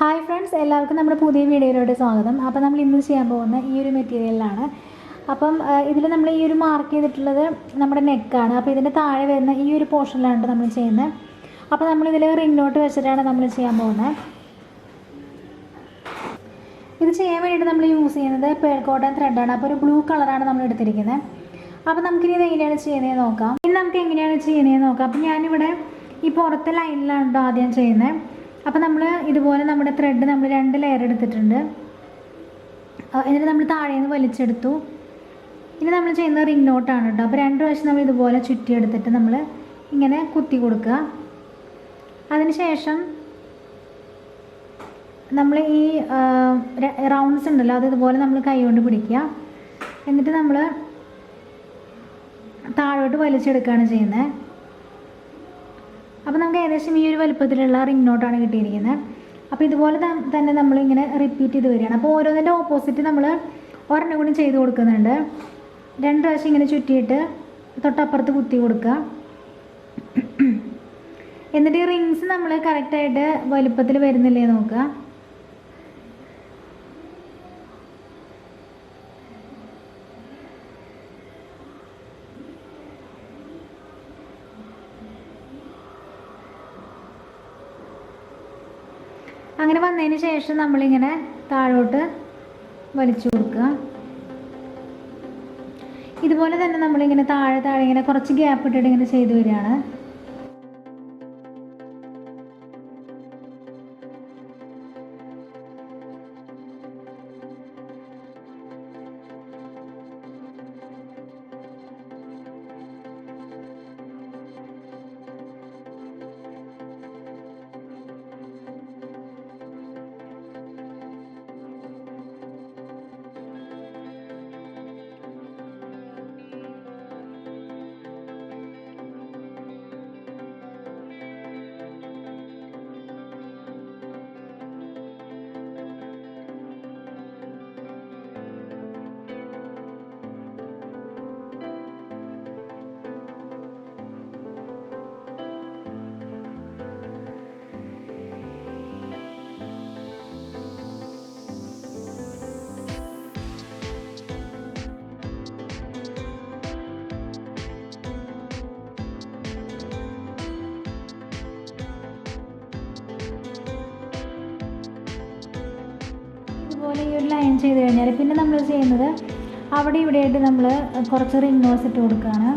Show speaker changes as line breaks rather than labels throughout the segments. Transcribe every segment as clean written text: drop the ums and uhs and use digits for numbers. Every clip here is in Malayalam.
ഹായ് ഫ്രണ്ട്സ്, എല്ലാവർക്കും നമ്മുടെ പുതിയ വീഡിയോയിലോട്ട് സ്വാഗതം. അപ്പോൾ നമ്മൾ ഇന്ന് ചെയ്യാൻ പോകുന്ന ഈ ഒരു മെറ്റീരിയലാണ്. അപ്പം ഇതിൽ നമ്മൾ ഈ ഒരു മാർക്ക് ചെയ്തിട്ടുള്ളത് നമ്മുടെ നെക്കാണ്. അപ്പോൾ ഇതിൻ്റെ താഴെ വരുന്ന ഈ ഒരു പോർഷനിലാണ് നമ്മൾ ചെയ്യുന്നത്. അപ്പോൾ നമ്മളിതിൽ റിംഗ് നോട്ട് വെച്ചിട്ടാണ് നമ്മൾ ചെയ്യാൻ പോകുന്നത്. ഇത് ചെയ്യാൻ വേണ്ടിയിട്ട് നമ്മൾ യൂസ് ചെയ്യുന്നത് പേൾ കോട്ടൺ ത്രെഡാണ്. അപ്പോൾ ഒരു ബ്ലൂ കളറാണ് നമ്മൾ എടുത്തിരിക്കുന്നത്. അപ്പോൾ നമുക്കിനി ഇത് എങ്ങനെയാണ് ചെയ്യുന്നതെന്ന് നോക്കാം. ഇനി നമുക്ക് എങ്ങനെയാണ് ചെയ്യുന്നതെന്ന് നോക്കാം. അപ്പോൾ ഞാനിവിടെ ഈ പുറത്തെ ലൈനിലാണ് ആദ്യം ചെയ്യുന്നത്. അപ്പോൾ നമ്മൾ ഇതുപോലെ നമ്മുടെ ത്രെഡ് നമ്മൾ 2 ലെയർ എടുത്തിട്ടുണ്ട്. എന്നിട്ട് നമ്മൾ താഴേന്ന് വലിച്ചെടുത്തു. ഇനി നമ്മൾ ചെയ്യുന്നത് റിംഗ് നോട്ടാണ് കേട്ടോ. അപ്പോൾ 2 പ്രാവശ്യം നമ്മൾ ഇതുപോലെ ചുറ്റിയെടുത്തിട്ട് നമ്മൾ ഇങ്ങനെ കുത്തി കൊടുക്കുക. അതിനുശേഷം നമ്മൾ ഈ റൗണ്ട്സ് ഉണ്ടല്ലോ, അത് ഇതുപോലെ നമ്മൾ കൈ കൊണ്ട് പിടിക്കുക. എന്നിട്ട് നമ്മൾ താഴോട്ട് വലിച്ചെടുക്കുകയാണ് ചെയ്യുന്നത്. അപ്പോൾ നമുക്ക് ഏകദേശം ഈ ഒരു വലുപ്പത്തിലുള്ള റിംഗ് നോട്ടാണ് കിട്ടിയിരിക്കുന്നത്. അപ്പോൾ ഇതുപോലെ തന്നെ നമ്മളിങ്ങനെ റിപ്പീറ്റ് ചെയ്ത് വരികയാണ്. അപ്പോൾ ഓരോന്നിൻ്റെ ഓപ്പോസിറ്റ് നമ്മൾ ഒരെണ്ണം കൂടി ചെയ്ത് കൊടുക്കുന്നുണ്ട്. 2 പ്രാവശ്യം ഇങ്ങനെ ചുറ്റിയിട്ട് തൊട്ടപ്പുറത്ത് കുത്തി കൊടുക്കുക. എന്നിട്ട് ഈ റിങ്സ് നമ്മൾ കറക്റ്റായിട്ട് വലുപ്പത്തിൽ വരുന്നില്ലേ നോക്കുക. അങ്ങനെ വന്നതിന് ശേഷം നമ്മളിങ്ങനെ താഴോട്ട് വലിച്ചു കൊടുക്കുക. ഇതുപോലെ തന്നെ നമ്മളിങ്ങനെ താഴെ ഇങ്ങനെ കുറച്ച് ഗ്യാപ്പ് ഇട്ടിട്ട് ഇങ്ങനെ ചെയ്തു വരികയാണ്. ഇതുപോലെ ഈ ഒരു ലൈൻ ചെയ്ത് കഴിഞ്ഞാൽ പിന്നെ നമ്മൾ ചെയ്യുന്നത് അവിടെ ഇവിടെയായിട്ട് നമ്മൾ കുറച്ച് റിംഗ് നോട്ട്സ് ഇട്ട് കൊടുക്കുകയാണ്.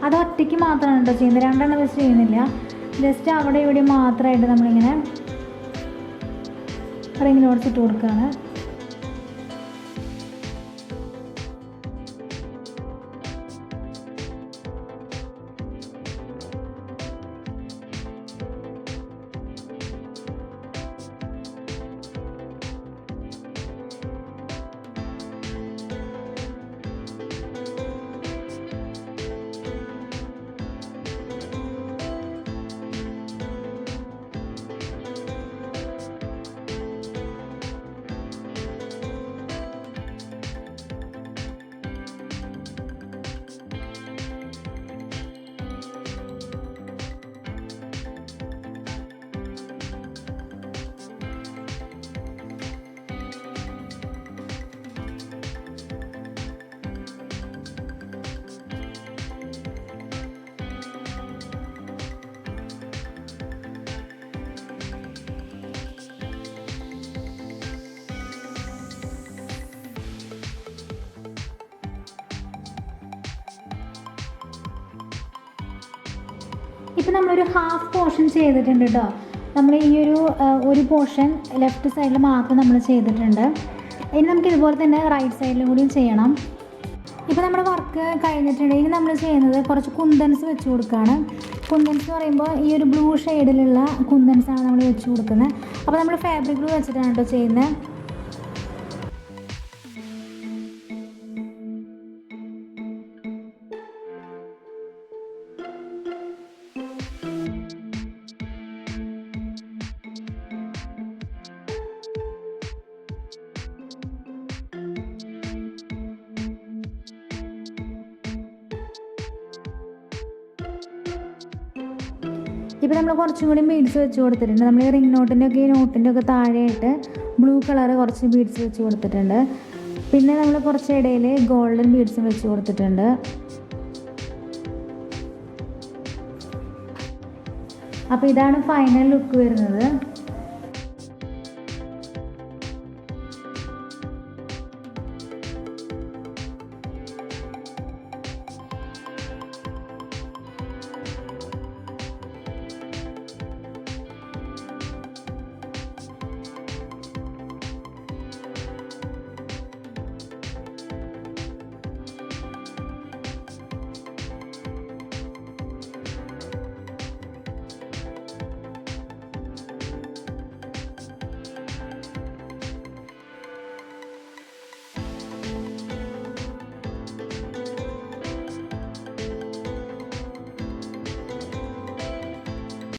അത് ഒറ്റയ്ക്ക് മാത്രമാണ് കേട്ടോ ചെയ്യുന്നത്, 2 എണ്ണം വെച്ച് ചെയ്യുന്നില്ല. ജസ്റ്റ് അവിടെ ഇവിടെ മാത്രമായിട്ട് നമ്മളിങ്ങനെ റിംഗ് നോട്ട്സ് ഇട്ട് കൊടുക്കുകയാണ്. ഇപ്പം നമ്മളൊരു ഹാഫ് പോർഷൻ ചെയ്തിട്ടുണ്ട് കേട്ടോ. നമ്മൾ ഈ ഒരു പോർഷൻ ലെഫ്റ്റ് സൈഡിൽ മാത്രം നമ്മൾ ചെയ്തിട്ടുണ്ട്. ഇനി നമുക്ക് ഇതുപോലെ തന്നെ റൈറ്റ് സൈഡിലും കൂടിയും ചെയ്യണം. ഇപ്പോൾ നമ്മുടെ വർക്ക് കഴിഞ്ഞിട്ടുണ്ട്. ഇനി നമ്മൾ ചെയ്യുന്നത് കുറച്ച് കുന്തൻസ് വെച്ച് കൊടുക്കുകയാണ്. കുന്തൻസ് എന്ന് പറയുമ്പോൾ ഈ ഒരു ബ്ലൂ ഷെയ്ഡിലുള്ള കുന്തൻസാണ് നമ്മൾ വെച്ച് കൊടുക്കുന്നത്. അപ്പോൾ നമ്മൾ ഫാബ്രിക് ഗ്ലൂ വെച്ചിട്ടാണ് കേട്ടോ ചെയ്യുന്നത്. ഇപ്പോൾ നമ്മൾ കുറച്ചും കൂടി ബീഡ്സ് വെച്ച് കൊടുത്തിട്ടുണ്ട്. നമ്മൾ ഈ റിംഗ് നോട്ടിൻ്റെ ഒക്കെ താഴെയായിട്ട് ബ്ലൂ കളർ കുറച്ച് ബീഡ്സ് വെച്ച് കൊടുത്തിട്ടുണ്ട്. പിന്നെ നമ്മൾ കുറച്ച് ഇടയിൽ ഗോൾഡൻ ബീഡ്സും വെച്ച് കൊടുത്തിട്ടുണ്ട്. അപ്പോൾ ഇതാണ് ഫൈനൽ ലുക്ക് വരുന്നത്.